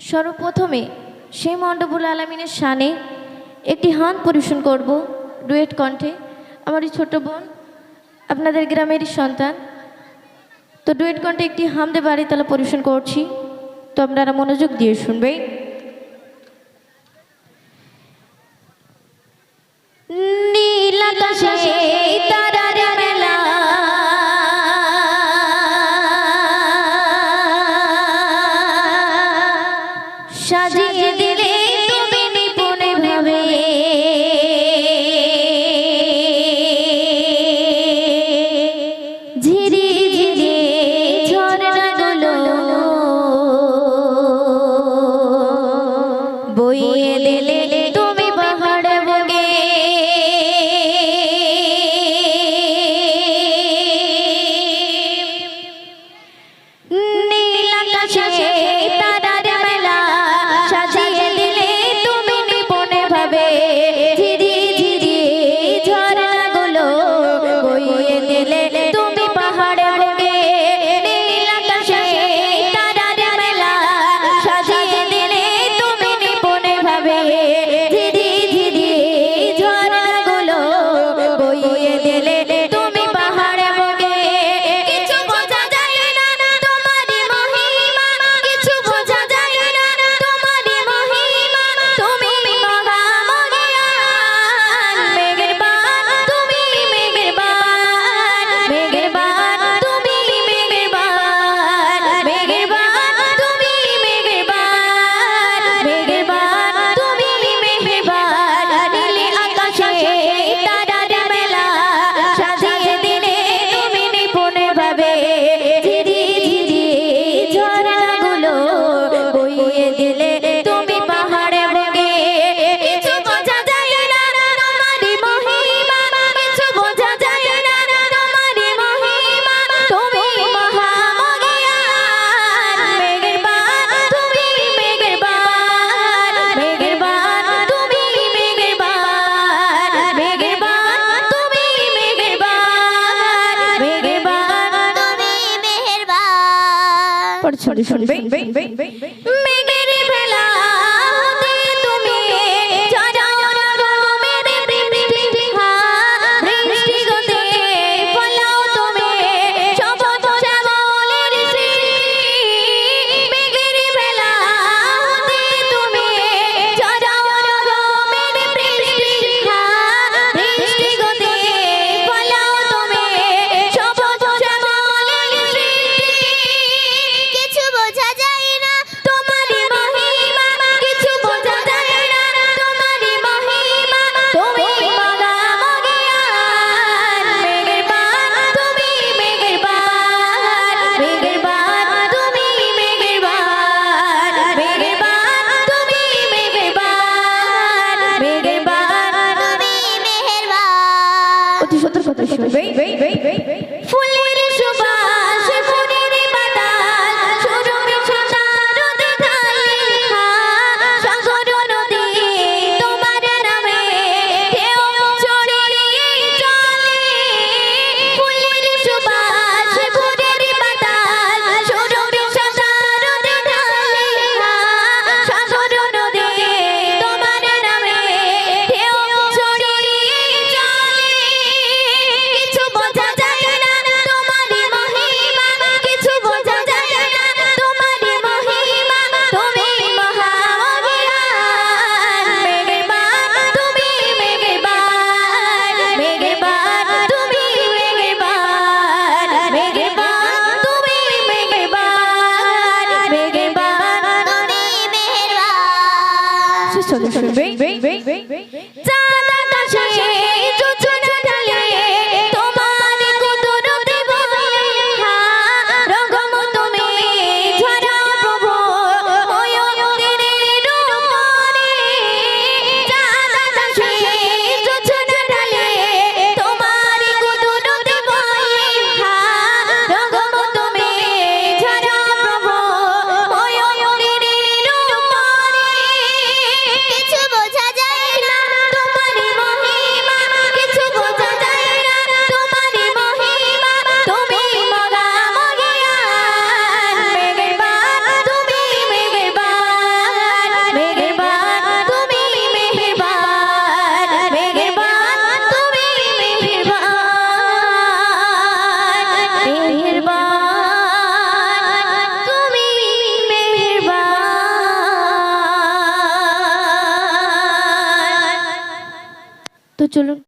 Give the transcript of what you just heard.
সর্বপ্রথমে সেই মণ্ডবুল আলামিনের শানে একটি হান পরিবেশন করব ডুয়েট কণ্ঠে। আমার এই ছোট বোন আপনাদের গ্রামেরই সন্তান, তো ডুয়েট কণ্ঠে একটি হামদে বাড়ি তালা পরিবেশন করছি, তো আপনারা মনোযোগ দিয়ে শুনবে। নীল আকাশে তারার মেলা, সাজিয়ে দিলে তুমি নিপুণে ভাবে, ঝিরি ঝিরি ঝরনাগুলো বইয়ে দিলে তুমি পাহাড় বুকে, নীল আকাশে তারার মেলা, সাজিয়ে দিলে তুমি নিপুণে ভাবে, ঝিরি ঝিরি ঝরনাগুলো বইয়ে দিলে তুমি পাহাড় বুকে। নীল আকাশে তারার মেলা, সাজিয়ে দিলে তুমি নিপুণে ভাবে, ঝিরি ঝিরি ঝরনাগুলো বইয়ে দিলে তুমি পাহাড় বুকে। কিছু বোঝা যায় না তোমারই মহিমা, কিছু বোঝা যায় না তোমারই মহিমা, তুমি মহামহিয়ান। মেঘের বান তুমি, মেঘের বান, মেঘের বান তুমি, মেঘের বান, মেঘের বান তুমি, মেঘের বান, মেঘের বান তুমি, মেঘের বান। নীল আকাশে তারার মেলা, সাজিয়ে দিলে তুমি নিপুণে ভাবে, ঝিরি ঝিরি ঝরনাগুলো বইয়ে দিলে তুমি পাহাড়ে বুকে। কিছু বোঝা যায় না তোমারই মহিমা, কিছু বোঝা যায় না তোমারই মহিমা, তুমি মহামহিয়ান। মেঘের বান তুমি, মেঘের বান, মেঘের বান তুমি, মেঘের বান, মেঘের বান তুমি, মেঘের বান, মেঘের বান তুমি, মেঘের বান। পড়ছড়ি শুনবে। মেঘের ভেলা হতে তুমি ঝরাও রকমের বৃষ্টি, বৃষ্টি গতে ফলাও তুমি সবুজ শ্যামলের সৃষ্টি। মেঘের ভেলা হতে তুমি ঝরাও রকমের বৃষ্টি, বৃষ্টি গতে ফলাও তুমি সবুজ শ্যামলের সৃষ্টি। কিছু বোঝা যায় না তোমারই মহিমা, কিছু বোঝা যায় না তোমারই মহিমা, তুমি মহামহিয়ান। মেঘের বান তুমি, মেঘের বান, মেঘের বান তুমি, মেঘের বান, মেঘের বান তুমি, মেঘের বান, মেঘের বান তুমি, মেঘের বান। অতি সুন্দর কথা শুনবে। ফুলের সুবাস, ফুলের বাতাস, সুরভি সাগর ঢালে, সাগর নদী তোমার নামে ঢেউ ছড়িয়ে চলে। ফুলের সুবাস, ফুলের বাতাস, সুরভি সাগর ঢালে, সাগর নদী তোমার নামে ঢেউ ছড়িয়ে চলে। কিছু বোঝা যায় না তোমারই মহিমা, কিছু বোঝা যায় না তোমারই মহিমা, তুমি মহামহিয়ান। মেঘের বান তুমি, মেঘের বান, মেঘের বান তুমি, মেঘের বান, মেঘের বান তুমি, মেঘের বান, মেঘের বান তুমি, মেঘের বান। সুন্দর শুনবে। চাঁদ আকাশে জোছনা ঢালে, তোমার কুদরতে বলে, রঙম তুমি ঝরা প্রভু ময়ূরের রূপরে। চাঁদ আকাশে জোছনা ঢালে, তোমার কুদরতে বলে, রঙম তুমি ঝরা প্রভু ময়ূরের রূপরে। কিছু বোঝা যায় চলুন।